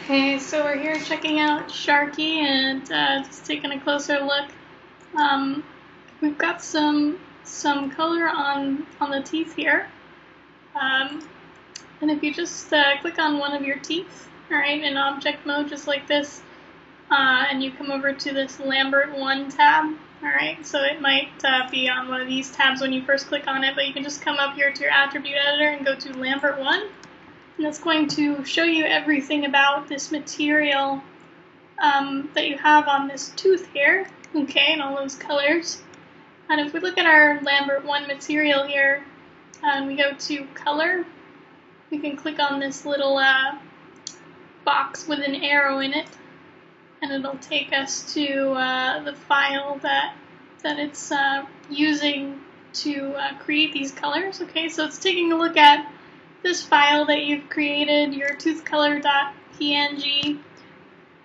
Okay, so we're here checking out Sharky and just taking a closer look. Um, we've got some color on the teeth here, and if you just click on one of your teeth, all right, in object mode, just like this, and you come over to this Lambert 1 tab, all right. So it might be on one of these tabs when you first click on it, but you can just come up here to your attribute editor and go to Lambert 1. And it's going to show you everything about this material that you have on this tooth here, okay, and all those colors. And if we look at our Lambert 1 material here, and we go to color, we can click on this little box with an arrow in it, and it'll take us to the file that it's using to create these colors. Okay, so it's taking a look at this file that you've created, your toothcolor.png,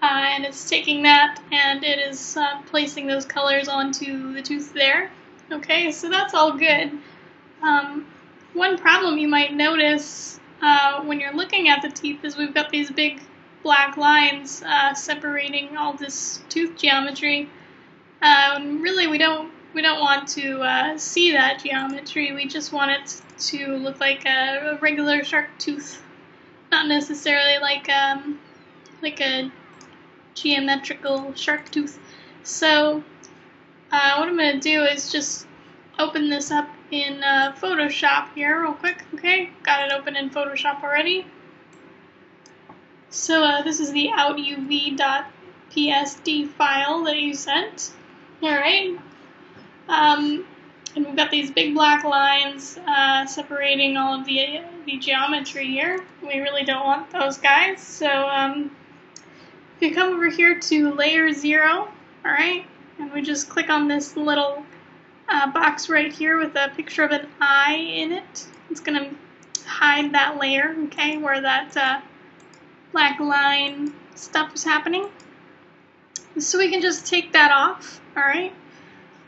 and it's taking that and it is placing those colors onto the tooth there. Okay, so that's all good. One problem you might notice when you're looking at the teeth is we've got these big black lines separating all this tooth geometry. Really, we don't want to see that geometry. We just want it to look like a regular shark tooth, not necessarily like a geometrical shark tooth. So what I'm going to do is just open this up in Photoshop here real quick. Okay, got it open in Photoshop already. So this is the outuv.psd file that you sent. Alright. And we've got these big black lines separating all of the geometry here. We really don't want those guys. So if you come over here to layer 0, alright, and we just click on this little box right here with a picture of an eye in it, it's going to hide that layer, okay, where that black line stuff is happening. So we can just take that off, alright.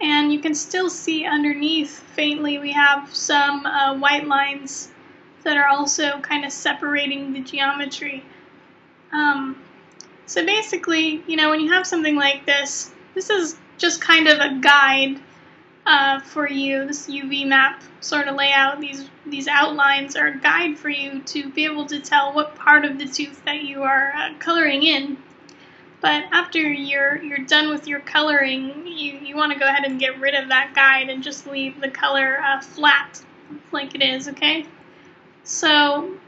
And you can still see underneath, faintly, we have some white lines that are also kind of separating the geometry. So basically, you know, when you have something like this, this is just kind of a guide for you, this UV map sort of layout. These outlines are a guide for you to be able to tell what part of the tooth that you are coloring in. But after you're done with your coloring, you want to go ahead and get rid of that guide and just leave the color flat like it is, okay? So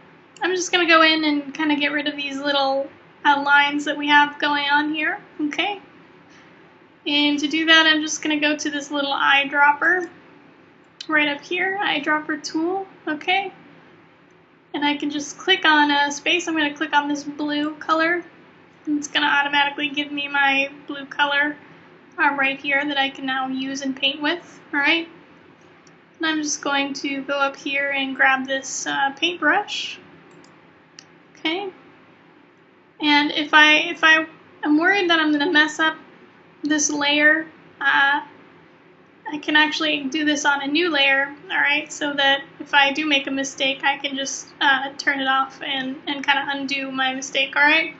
I'm just going to go in and kind of get rid of these little lines that we have going on here, okay? And to do that, I'm just going to go to this little eyedropper right up here, eyedropper tool, okay? And I can just click on space. I'm going to click on this blue color. And it's going to automatically give me my blue color right here that I can now use and paint with, alright? And I'm just going to go up here and grab this paintbrush, okay? And if I am worried that I'm going to mess up this layer, I can actually do this on a new layer, alright? So that if I do make a mistake, I can just turn it off and kind of undo my mistake, alright?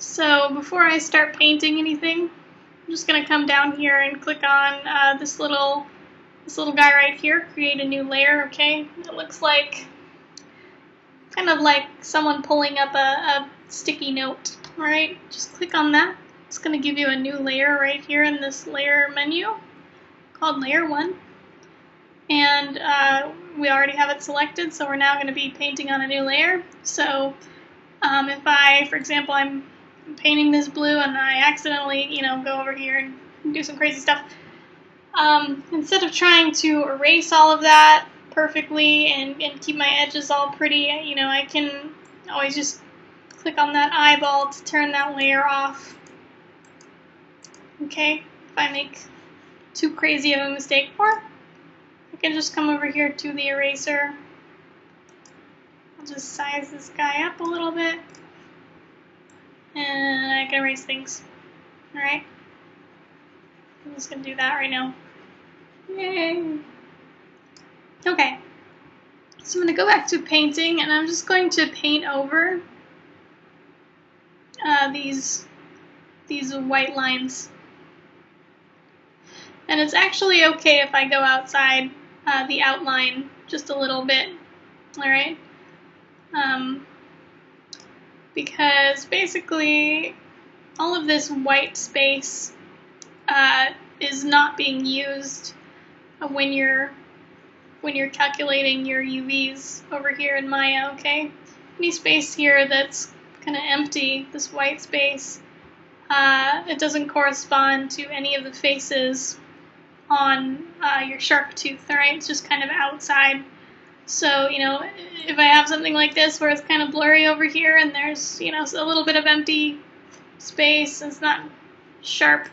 So before I start painting anything, I'm just going to come down here and click on this little guy right here, create a new layer, okay? It looks like, kind of like someone pulling up a sticky note, alright? Just click on that. It's going to give you a new layer right here in this layer menu called Layer 1. And we already have it selected, so we're now going to be painting on a new layer. So if I, for example, I'm painting this blue and I accidentally, you know, go over here and do some crazy stuff, instead of trying to erase all of that perfectly and keep my edges all pretty, you know, I can always just click on that eyeball to turn that layer off. Okay, if I make too crazy of a mistake, or I can just come over here to the eraser. I'll just size this guy up a little bit. And I can erase things. Alright? I'm just going to do that right now. Yay! Okay. So I'm going to go back to painting, and I'm just going to paint over these white lines. And it's actually okay if I go outside the outline just a little bit, alright? Because basically all of this white space is not being used when you're calculating your UVs over here in Maya, okay? Any space here that's kind of empty, this white space, it doesn't correspond to any of the faces on your shark tooth, alright? It's just kind of outside. So, you know, if I have something like this where it's kind of blurry over here and there's, you know, a little bit of empty space, it's not sharp,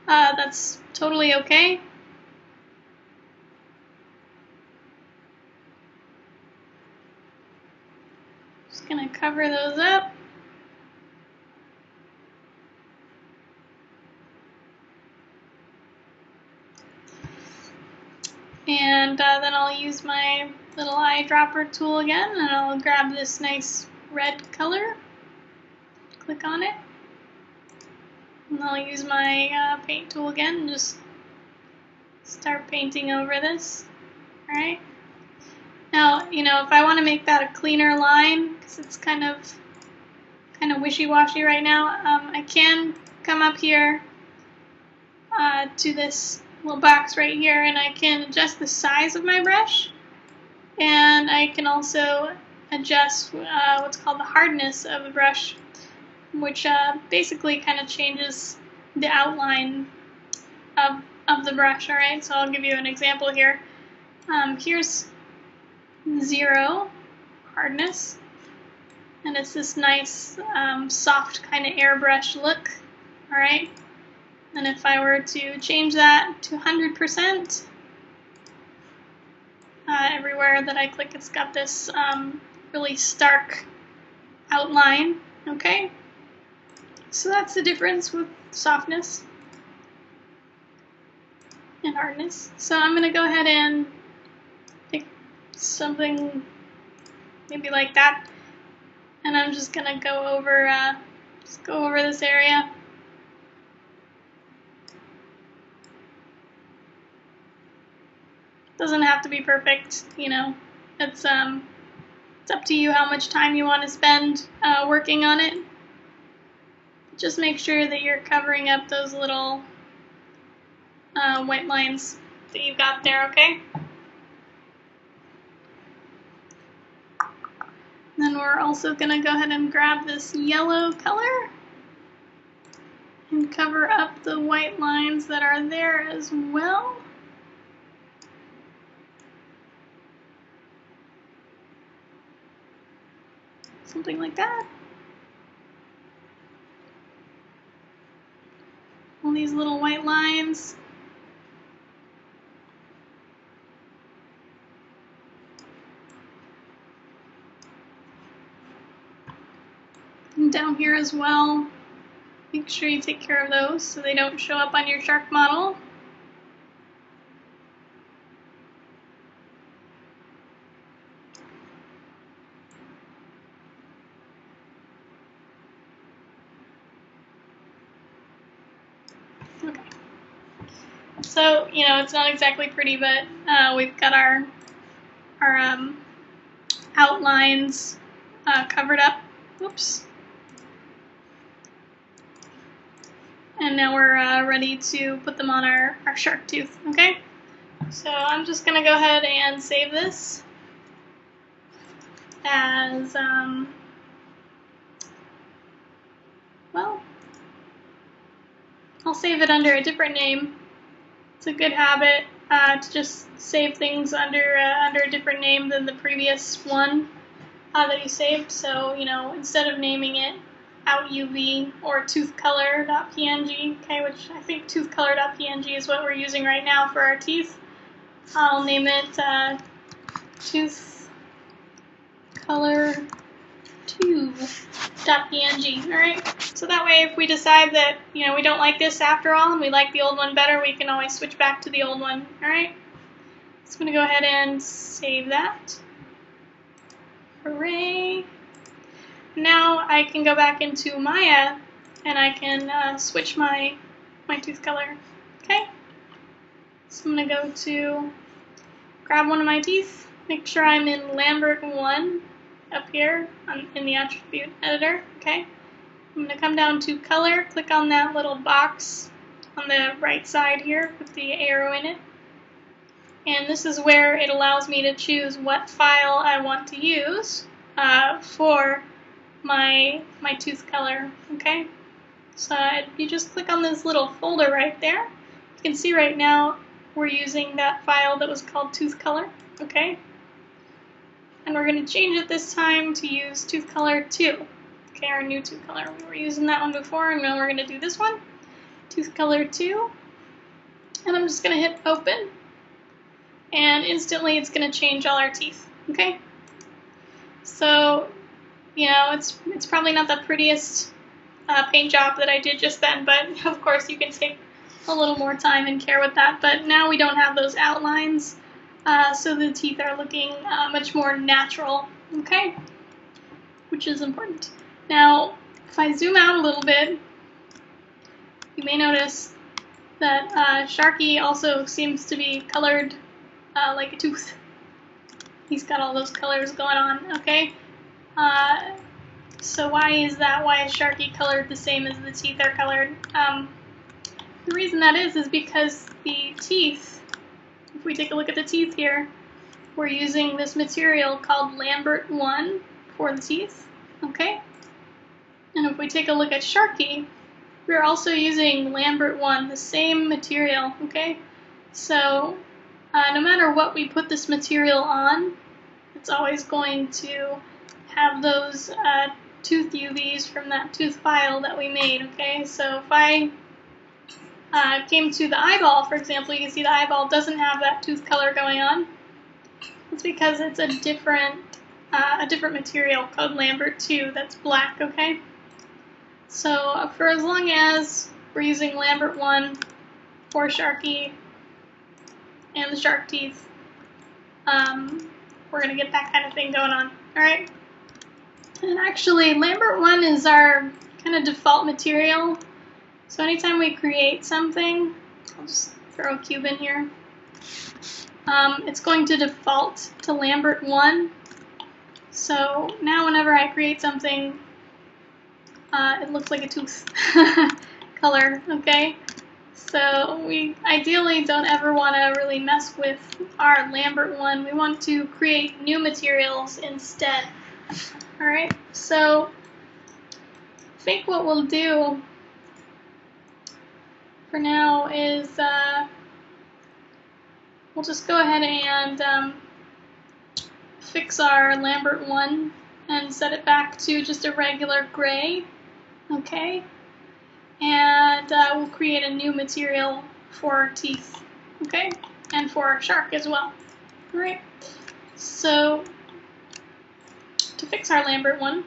that's totally okay. Just gonna cover those up. And then I'll use my little eyedropper tool again, and I'll grab this nice red color, click on it, and I'll use my paint tool again and just start painting over this. Alright. Now, you know, if I want to make that a cleaner line, because it's kind of wishy-washy right now, I can come up here to this little box right here, and I can adjust the size of my brush, and I can also adjust what's called the hardness of the brush, which basically kind of changes the outline of the brush. Alright, so I'll give you an example here. Here's 0 hardness, and it's this nice soft kind of airbrush look. Alright, and if I were to change that to 100%, everywhere that I click it's got this really stark outline, okay? So that's the difference with softness and hardness. So I'm going to go ahead and pick something maybe like that, and I'm just going to go over this area. Doesn't have to be perfect, you know. It's up to you how much time you want to spend working on it. Just make sure that you're covering up those little white lines that you've got there, okay? Then we're also going to go ahead and grab this yellow color and cover up the white lines that are there as well. Something like that. All these little white lines. And down here as well. Make sure you take care of those so they don't show up on your shark model. Okay. So, you know, it's not exactly pretty, but we've got our outlines covered up. Oops. And now we're ready to put them on our shark tooth, okay? So I'm just going to go ahead and save this as, well, I'll save it under a different name. It's a good habit to just save things under a different name than the previous one that you saved. So, you know, instead of naming it OutUV or toothcolor.png, okay, which I think toothcolor.png is what we're using right now for our teeth, I'll name it toothcolor2.png, alright? So that way if we decide that, you know, we don't like this after all and we like the old one better, we can always switch back to the old one, alright? So I'm going to go ahead and save that. Hooray! now I can go back into Maya and I can switch my tooth color. Okay? So I'm going to go to grab one of my teeth, make sure I'm in Lambert 1 up here in the attribute editor. Okay? I'm going to come down to color, click on that little box on the right side here with the arrow in it. And this is where it allows me to choose what file I want to use for my tooth color. Okay? So you just click on this little folder right there. You can see right now we're using that file that was called tooth color. Okay? And we're going to change it this time to use tooth color 2. Okay, our new tooth color. We were using that one before, and now we're going to do this one. Tooth color 2. And I'm just going to hit open. And instantly it's going to change all our teeth. Okay? So, you know, it's probably not the prettiest paint job that I did just then, but of course you can take a little more time and care with that. But now we don't have those outlines, so the teeth are looking much more natural. Okay? Which is important. Now, if I zoom out a little bit, you may notice that Sharky also seems to be colored like a tooth. He's got all those colors going on, okay? So why is that? Why is Sharky colored the same as the teeth are colored? The reason that is because the teeth, if we take a look at the teeth here, we're using this material called Lambert 1 for the teeth, okay? And if we take a look at Sharky, we're also using Lambert 1, the same material, okay? So no matter what we put this material on, it's always going to have those tooth UVs from that tooth file that we made, okay? So if I came to the eyeball, for example, you can see the eyeball doesn't have that tooth color going on. It's because it's a different material called Lambert 2 that's black, okay? So for as long as we're using Lambert 1 for Sharky and the shark teeth, we're going to get that kind of thing going on, alright? And actually, Lambert 1 is our kind of default material. So anytime we create something, I'll just throw a cube in here, it's going to default to Lambert 1. So now whenever I create something, it looks like a tooth color, okay? So we ideally don't ever want to really mess with our Lambert 1. We want to create new materials instead. Alright, so I think what we'll do for now is we'll just go ahead and fix our Lambert 1 and set it back to just a regular gray, okay? And we'll create a new material for our teeth, okay? And for our shark as well. Alright, so to fix our Lambert 1,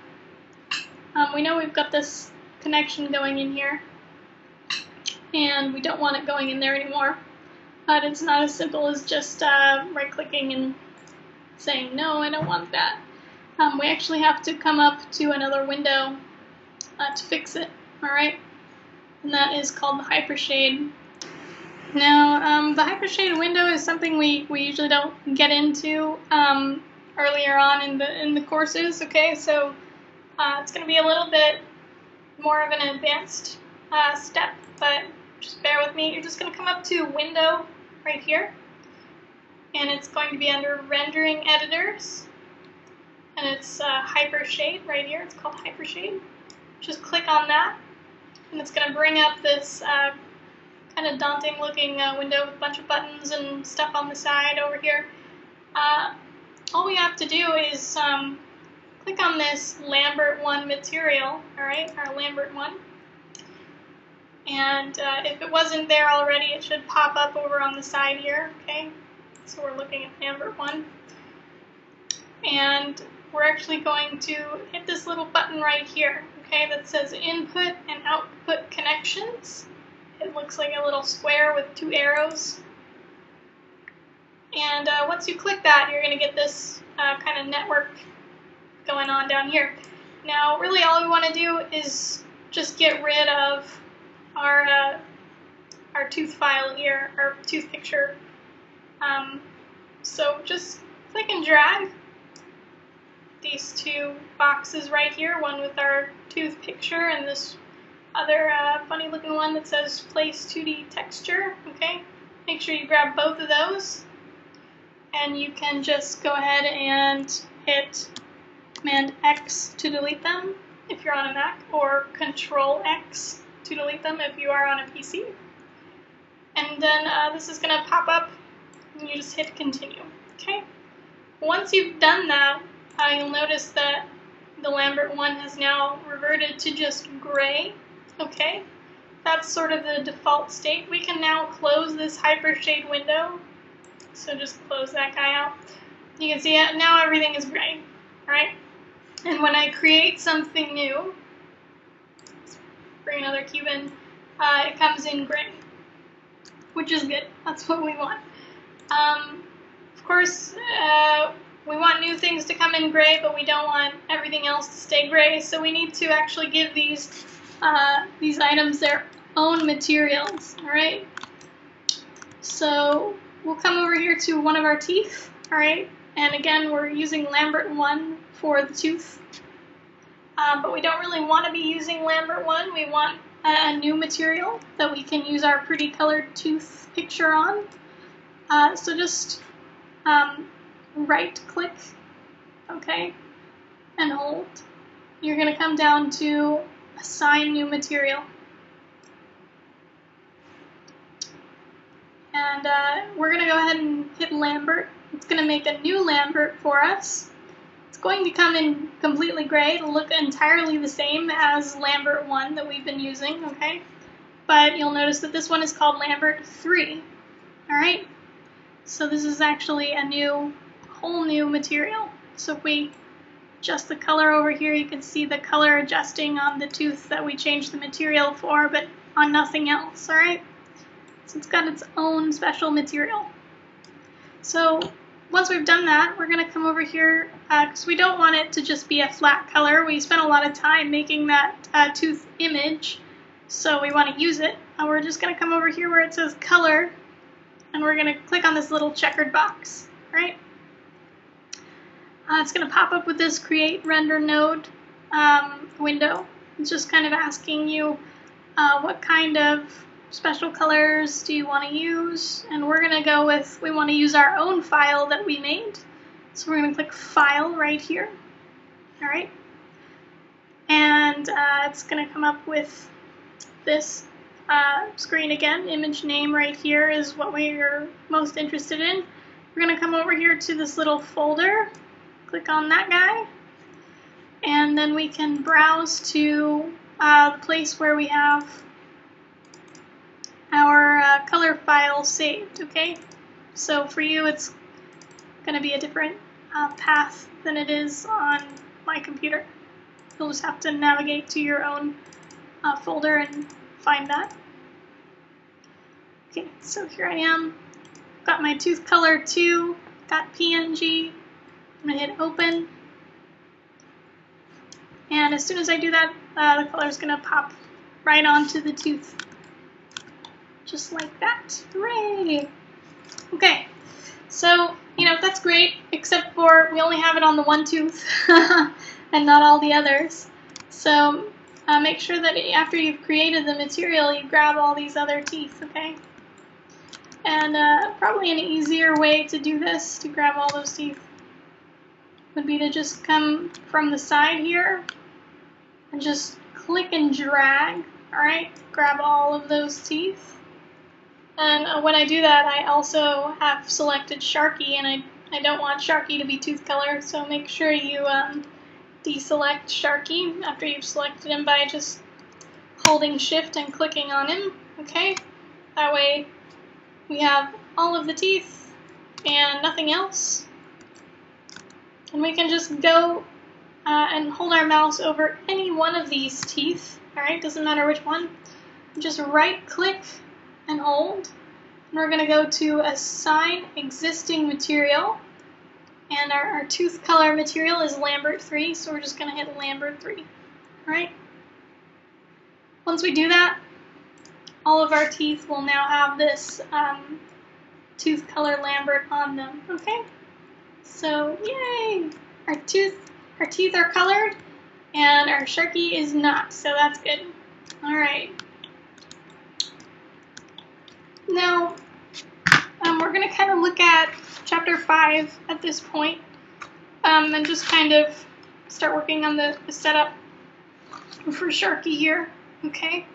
we know we've got this connection going in here, and we don't want it going in there anymore. But it's not as simple as just right-clicking and saying, no, I don't want that. We actually have to come up to another window to fix it, alright? And that is called the Hypershade. Now, the Hypershade window is something we usually don't get into earlier on in the courses, okay? So it's going to be a little bit more of an advanced step, but just bear with me. You're just going to come up to Window right here, and it's going to be under Rendering Editors, and it's Hypershade right here. It's called Hypershade. Just click on that, and it's going to bring up this kind of daunting looking window with a bunch of buttons and stuff on the side over here. All we have to do is click on this Lambert 1 material, alright, our Lambert 1. And if it wasn't there already, it should pop up over on the side here, okay? So we're looking at Lambert 1. And we're actually going to hit this little button right here, okay, that says Input and Output Connections. It looks like a little square with two arrows. And once you click that, you're going to get this kind of network going on down here. Now, really all we want to do is just get rid of our tooth file here, our tooth picture. So just click and drag these two boxes right here, one with our tooth picture and this other funny looking one that says place 2D texture. Okay, make sure you grab both of those, and you can just go ahead and hit Command X to delete them if you're on a Mac, or Control X to delete them if you are on a PC. And then this is going to pop up, and you just hit continue. Okay. Once you've done that, you'll notice that the Lambert one has now reverted to just gray. Okay. That's sort of the default state. We can now close this hypershade window. So just close that guy out. You can see it, now everything is gray. Right? And when I create something new, let's bring another cube in, it comes in gray, which is good. That's what we want. Of course, we want new things to come in gray, but we don't want everything else to stay gray, so we need to actually give these items their own materials, alright? So we'll come over here to one of our teeth, alright? And again, we're using Lambert 1 for the tooth. But we don't really want to be using Lambert 1. We want a new material that we can use our pretty colored tooth picture on. So just right click, okay, and hold. You're going to come down to assign new material. And we're going to go ahead and hit Lambert. It's going to make a new Lambert for us. It's going to come in completely gray. It'll look entirely the same as Lambert 1 that we've been using, okay? But you'll notice that this one is called Lambert 3, alright? So this is actually a whole new material. So if we adjust the color over here, you can see the color adjusting on the tooth that we changed the material for, but on nothing else, alright? So it's got its own special material. So once we've done that, we're going to come over here, because we don't want it to just be a flat color. We spent a lot of time making that tooth image, so we want to use it. We're just going to come over here where it says color, and we're going to click on this little checkered box, right? It's going to pop up with this create render node window. It's just kind of asking you what kind of special colors do you want to use, and we're going to go with, we want to use our own file that we made. So we're going to click File right here, alright? And it's going to come up with this screen again. Image name right here is what we're most interested in. We're going to come over here to this little folder, click on that guy, and then we can browse to the place where we have our color file saved, okay? So for you, it's going to be a different path than it is on my computer. You'll just have to navigate to your own folder and find that. Okay, so here I am. Got my tooth color 2, got PNG. I'm going to hit open. And as soon as I do that, the color is going to pop right onto the tooth. Just like that. Hooray! Okay, so, that's great, except for we only have it on the one tooth and not all the others. So make sure that after you've created the material, you grab all these other teeth, okay? And probably an easier way to do this, to grab all those teeth, would be to just come from the side here and just click and drag, alright? Grab all of those teeth. And when I do that, I also have selected Sharky, and I don't want Sharky to be tooth color, so make sure you deselect Sharky after you've selected him by just holding Shift and clicking on him, okay? That way we have all of the teeth and nothing else. And we can just go and hold our mouse over any one of these teeth, alright? Doesn't matter which one. Just right-click and hold. And we're going to go to Assign Existing Material. And our tooth color material is Lambert 3, so we're just going to hit Lambert 3. All right. Once we do that, all of our teeth will now have this tooth color Lambert on them. Okay. So yay! Our teeth are colored, and our Sharky is not. So that's good. All right. Now, we're going to kind of look at Chapter 5 at this point, and just kind of start working on the setup for Sharky here, okay?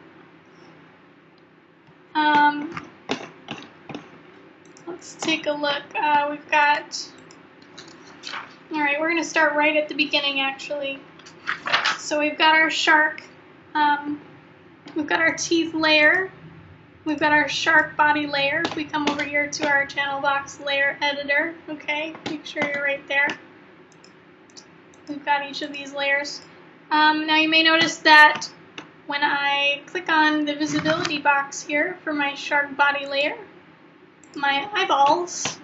Let's take a look. We've got, all right, we're going to start right at the beginning, actually. So we've got our shark, we've got our teeth layer, we've got our shark body layer. If we come over here to our channel box layer editor, okay, make sure you're right there. We've got each of these layers. Now you may notice that when I click on the visibility box here for my shark body layer, my eyeballs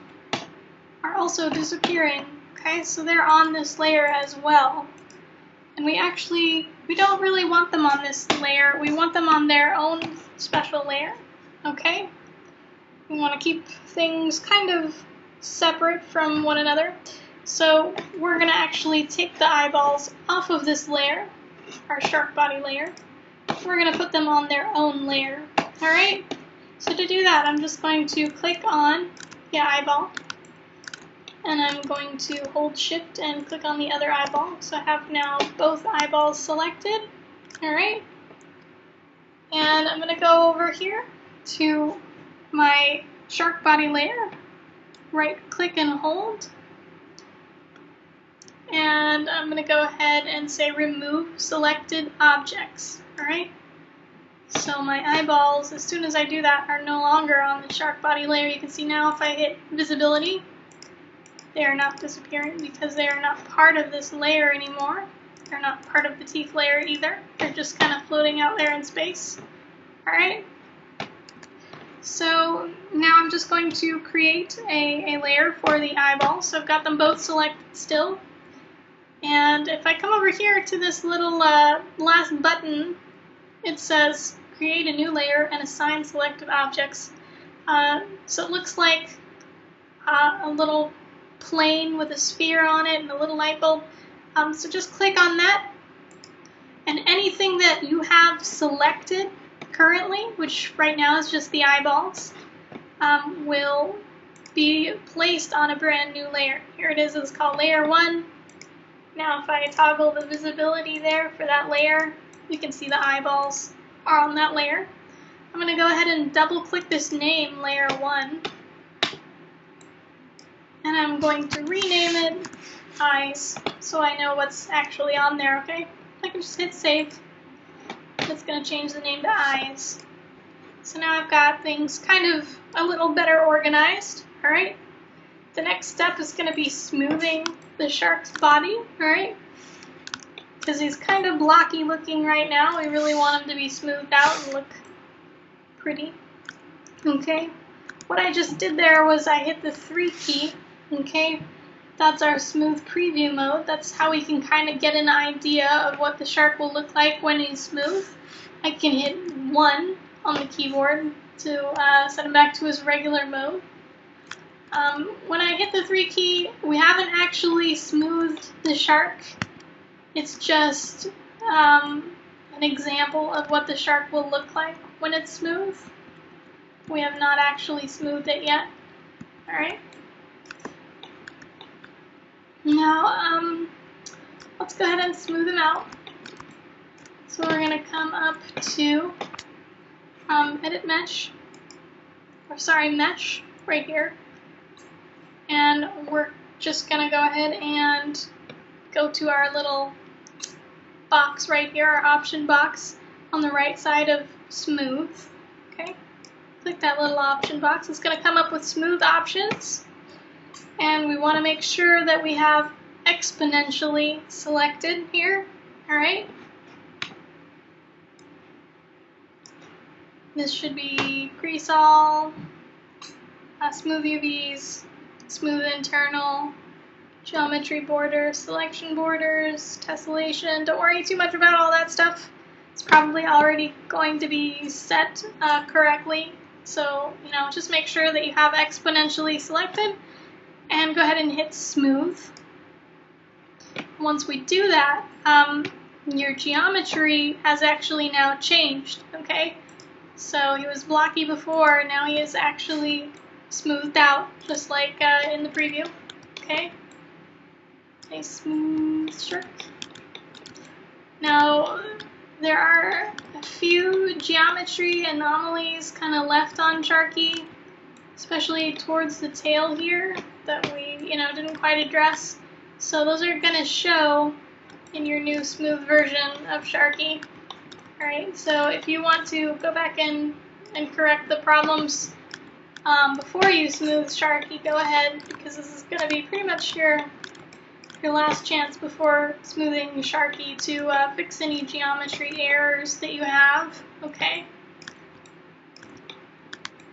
are also disappearing, okay, so they're on this layer as well. And we don't really want them on this layer, we want them on their own special layer, okay? We want to keep things kind of separate from one another. So we're going to actually take the eyeballs off of this layer, our shark body layer. We're going to put them on their own layer, all right? So to do that, I'm just going to click on the eyeball, and I'm going to hold Shift and click on the other eyeball. So I have now both eyeballs selected, all right? And I'm going to go over here to my shark body layer, right click and hold, and I'm going to go ahead and say remove selected objects, all right? So my eyeballs, as soon as I do that, are no longer on the shark body layer. You can see now if I hit visibility, they are not disappearing because they are not part of this layer anymore. They're not part of the teeth layer either. They're just kind of floating out there in space, all right? So now I'm just going to create a layer for the eyeballs. So I've got them both selected still. And if I come over here to this little last button, it says create a new layer and assign selected objects. So it looks like a little plane with a sphere on it and a little light bulb. So just click on that, and anything that you have selected currently, which right now is just the eyeballs, will be placed on a brand new layer. Here it is, it's called layer 1. Now if I toggle the visibility there for that layer, you can see the eyeballs are on that layer. I'm going to go ahead and double click this name, layer 1, and I'm going to rename it eyes so I know what's actually on there, okay? I can just hit save. It's going to change the name to eyes. So now I've got things kind of a little better organized, all right? The next step is going to be smoothing the shark's body, all right? Because he's kind of blocky looking right now. We really want him to be smoothed out and look pretty, okay? What I just did there was I hit the 3 key, okay? That's our smooth preview mode. That's how we can kind of get an idea of what the shark will look like when he's smooth. I can hit 1 on the keyboard to set him back to his regular mode. When I hit the 3 key, we haven't actually smoothed the shark. It's just an example of what the shark will look like when it's smooth. We have not actually smoothed it yet. Alright. Now, let's go ahead and smooth him out. So we're going to come up to Edit Mesh, Mesh, right here. And we're just going to go ahead and go to our little box right here, our option box on the right side of Smooth. Okay, click that little option box. It's going to come up with smooth options. And we want to make sure that we have exponentially selected here. Alright. This should be Crease All, Smooth UVs, Smooth Internal, geometry border, selection borders, tessellation. Don't worry too much about all that stuff. It's probably already going to be set correctly. So, just make sure that you have exponentially selected and go ahead and hit smooth. Once we do that, your geometry has actually now changed, okay? So he was blocky before, now he is actually smoothed out, just like in the preview, okay? A smooth stroke. Now, there are a few geometry anomalies kind of left on Sharky, especially towards the tail here that we, didn't quite address. So those are going to show in your new smooth version of Sharky. Alright, so if you want to go back in and correct the problems before you smooth Sharky, go ahead, because this is going to be pretty much your last chance before smoothing Sharky to fix any geometry errors that you have. Okay.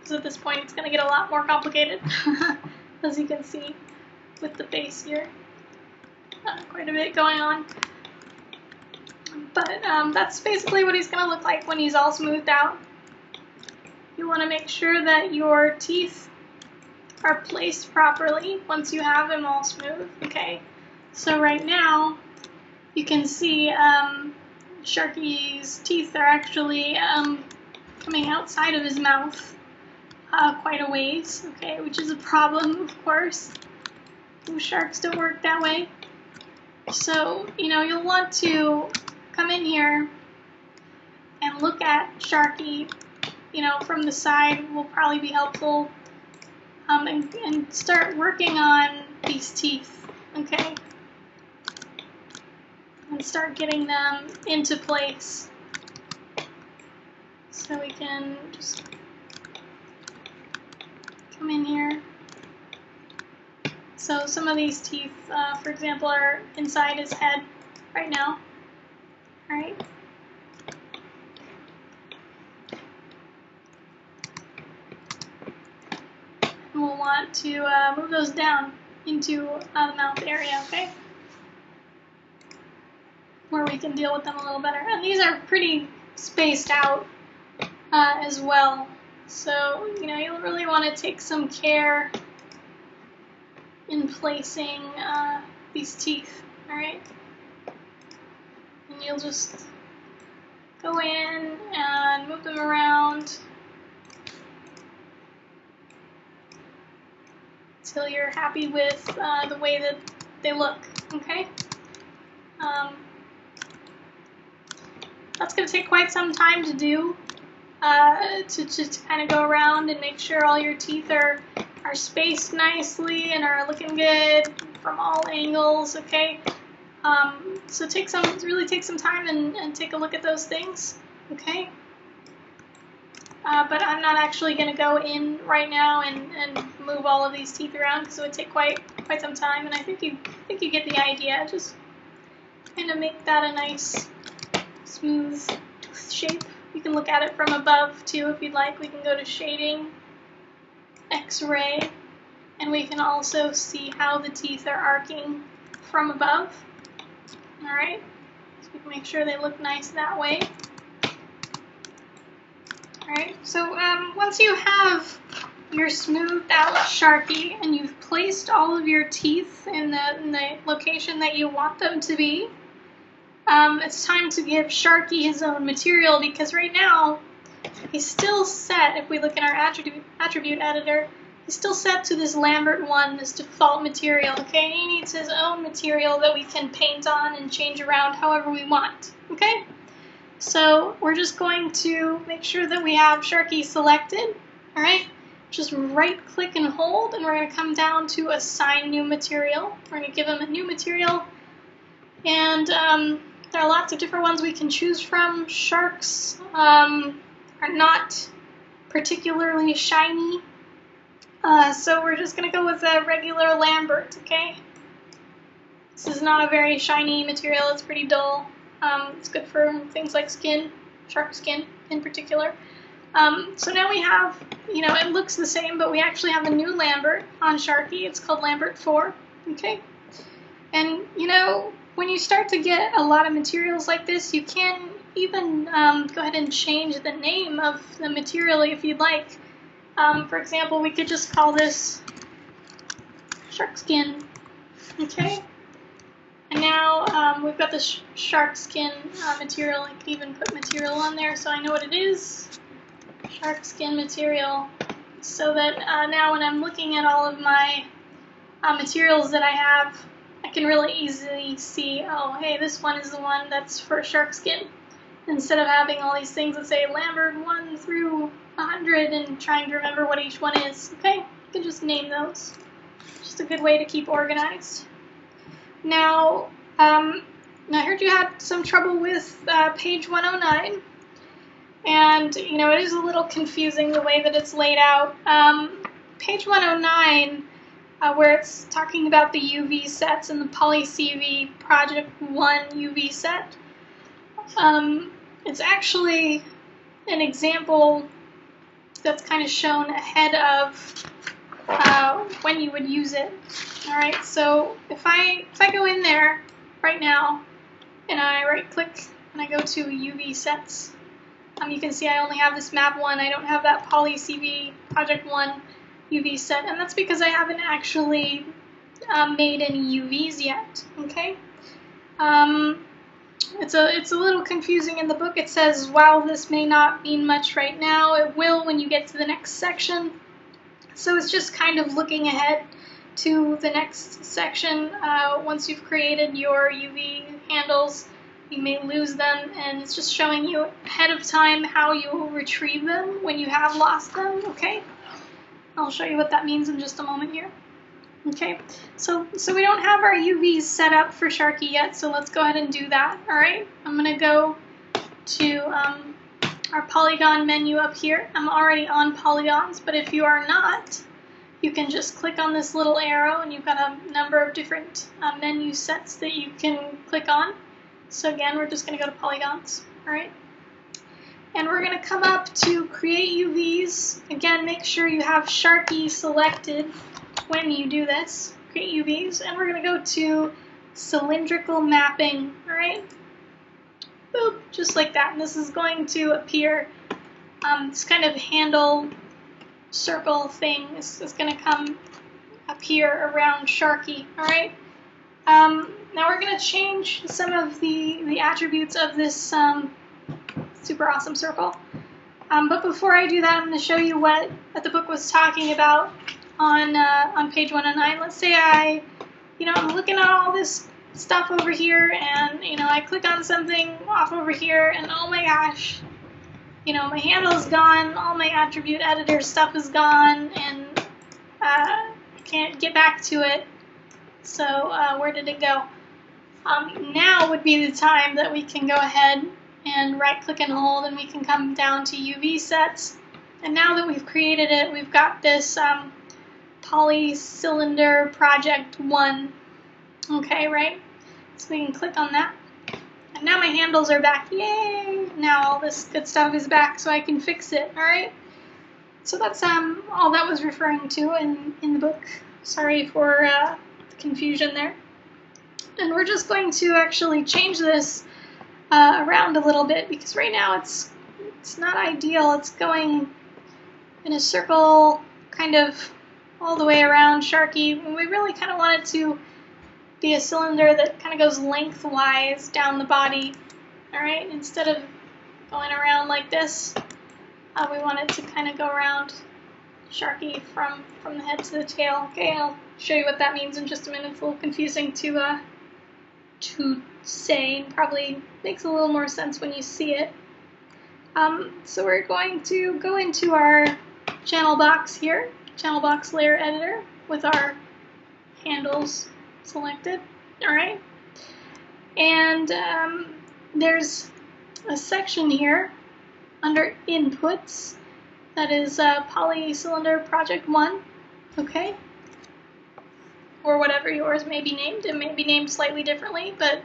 Because at this point it's going to get a lot more complicated, as you can see with the base here. Quite a bit going on. But that's basically what he's going to look like when he's all smoothed out. You want to make sure that your teeth are placed properly once you have him all smooth, okay? So right now, you can see Sharky's teeth are actually coming outside of his mouth quite a ways, okay? Which is a problem, of course. Sharks don't work that way. So, you'll want to come in here and look at Sharky, from the side will probably be helpful, and start working on these teeth, okay? And start getting them into place. So we can just come in here. So some of these teeth, for example, are inside his head right now. Alright. And we'll want to move those down into the mouth area, okay? Where we can deal with them a little better. And these are pretty spaced out as well. So, you'll really want to take some care in placing these teeth, alright? And you'll just go in and move them around until you're happy with the way that they look, okay? That's going to take quite some time to do, to kind of go around and make sure all your teeth are spaced nicely and are looking good from all angles, okay? So really take some time and take a look at those things, okay? But I'm not actually going to go in right now and move all of these teeth around because it would take quite some time, and I think you get the idea. Just kind of make that a nice smooth shape. You can look at it from above too if you'd like. We can go to shading, X-ray, and we can also see how the teeth are arcing from above. Alright, so we can make sure they look nice that way. Alright, so once you have your smoothed out Sharky and you've placed all of your teeth in the location that you want them to be, it's time to give Sharky his own material, because right now he's still set, if we look in our attribute editor, he's still set to this Lambert 1, this default material, okay? He needs his own material that we can paint on and change around however we want, okay? So we're just going to make sure that we have Sharky selected, alright? Just right click and hold, and we're going to come down to assign new material. We're going to give him a new material, and there are lots of different ones we can choose from. Sharks are not particularly shiny, so we're just going to go with a regular Lambert, okay? This is not a very shiny material, it's pretty dull. It's good for things like skin, shark skin in particular. So now we have, it looks the same, but we actually have a new Lambert on Sharky. It's called Lambert 4, okay? And you know, when you start to get a lot of materials like this, you can even go ahead and change the name of the material if you'd like. For example, we could just call this shark skin, okay? And now we've got the shark skin material. I can even put material on there so I know what it is. Shark skin material. So that now when I'm looking at all of my materials that I have, I can really easily see, oh, hey, this one is the one that's for shark skin. Instead of having all these things that say Lambert 1 through 100 and trying to remember what each one is, okay? You can just name those. Just a good way to keep organized. Now, I heard you had some trouble with page 109, and you know, it is a little confusing the way that it's laid out. Page 109, where it's talking about the UV sets and the Poly CV Project 1 UV set, it's actually an example that's kind of shown ahead of when you would use it. All right, so if I go in there right now and I right click and I go to UV sets, you can see I only have this map 1. I don't have that Poly CV Project 1 UV set, and that's because I haven't actually made any UVs yet. Okay. It's a little confusing in the book. It says, while this may not mean much right now, it will when you get to the next section. So it's just kind of looking ahead to the next section. Once you've created your UV handles, you may lose them, and it's just showing you ahead of time how you'll retrieve them when you have lost them, okay? I'll show you what that means in just a moment here. Okay, so we don't have our UVs set up for Sharky yet, so let's go ahead and do that, all right? I'm going to go to our polygon menu up here. I'm already on polygons, but if you are not, you can just click on this little arrow, and you've got a number of different menu sets that you can click on. So again, we're just going to go to polygons, all right? And we're going to come up to create UVs. Again, make sure you have Sharky selected when you do this, create UVs, and we're going to go to cylindrical mapping, all right? Boop, just like that. And this is going to appear, this kind of handle circle thing is going to come appear around Sharky, all right? Now we're going to change some of the attributes of this super awesome circle. But before I do that, I'm going to show you what the book was talking about on page 109. Let's say I'm looking at all this stuff over here, and I click on something off over here, and oh my gosh, my handle is gone, all my attribute editor stuff is gone, and I can't get back to it. So where did it go? Now would be the time that we can go ahead and right click and hold, and we can come down to UV sets. And now that we've created it, we've got this Poly Cylinder Project 1. Okay, right? So we can click on that. And now my handles are back. Yay! Now all this good stuff is back, so I can fix it. All right? So that's all that was referring to in the book. Sorry for the confusion there. And we're just going to actually change this around a little bit, because right now it's not ideal. It's going in a circle kind of all the way around Sharky. We really kind of want it to be a cylinder that kind of goes lengthwise down the body, all right? Instead of going around like this, we want it to kind of go around Sharky from the head to the tail. Okay, I'll show you what that means in just a minute. It's a little confusing to say, and probably makes a little more sense when you see it. So we're going to go into our channel box here, channel box layer editor, with our handles selected, all right? And there's a section here under inputs that is Poly Cylinder Project 1, okay? Or whatever yours may be named. It may be named slightly differently, but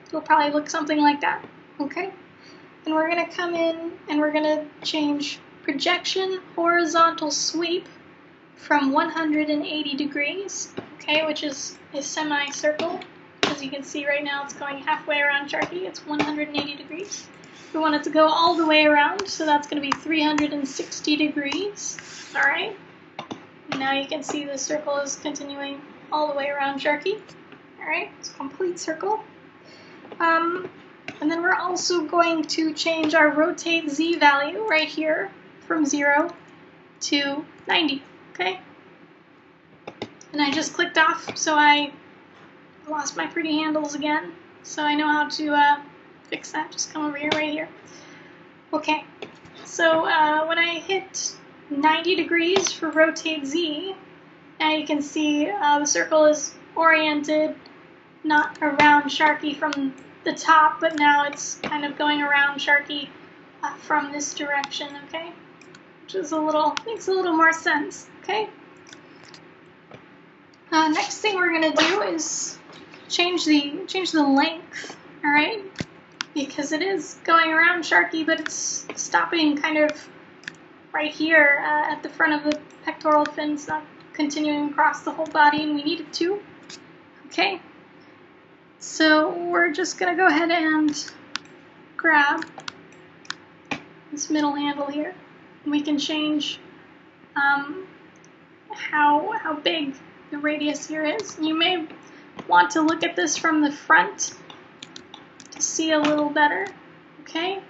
it'll probably look something like that, okay? And we're going to come in and we're going to change projection horizontal sweep from 180 degrees, okay, which is a semicircle, As you can see right now, it's going halfway around Sharky. It's 180 degrees. We want it to go all the way around, so that's going to be 360 degrees. All right. And now you can see the circle is continuing all the way around Sharky. All right, it's a complete circle. And then we're also going to change our rotate Z value right here from 0 to 90, okay? And I just clicked off, so I lost my pretty handles again. So I know how to fix that. Just come over here, right here. Okay, so when I hit 90 degrees for rotate Z, now you can see the circle is oriented not around Sharky from the top, but now it's kind of going around Sharky from this direction, okay? Which is makes a little more sense, okay? Next thing we're gonna do is change the length, all right? Because it is going around Sharky, but it's stopping kind of right here at the front of the pectoral fin. It's not continuing across the whole body, and we need it to, okay? So we're just going to go ahead and grab this middle handle here. And we can change how big the radius here is. You may want to look at this from the front to see a little better, okay?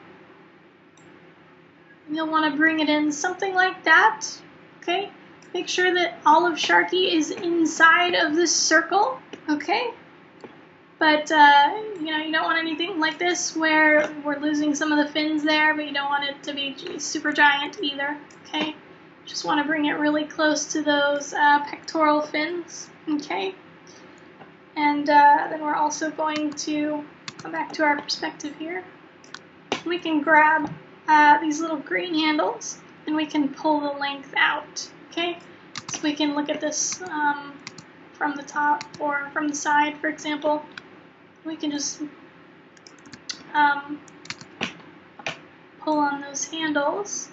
And you'll want to bring it in something like that, okay? Make sure that all of Sharky is inside of this circle, okay? But, you know, you don't want anything like this where we're losing some of the fins there, but you don't want it to be super giant either, okay? Just want to bring it really close to those pectoral fins, okay? And then we're also going to come back to our perspective here. We can grab these little green handles, and we can pull the length out, okay? So we can look at this from the top or from the side, for example. We can just pull on those handles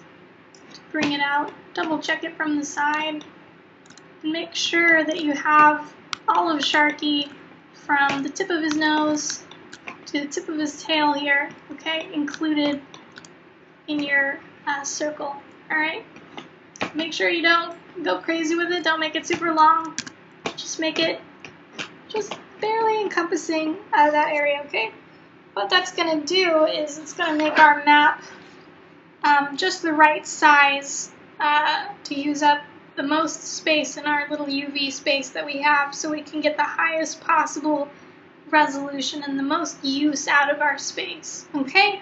to bring it out, double check it from the side, and make sure that you have all of Sharky from the tip of his nose to the tip of his tail here, okay, included in your circle, alright? Make sure you don't go crazy with it, don't make it super long, just make it just barely encompassing that area, okay? What that's going to do is it's going to make our map just the right size to use up the most space in our little UV space that we have, so we can get the highest possible resolution and the most use out of our space, okay?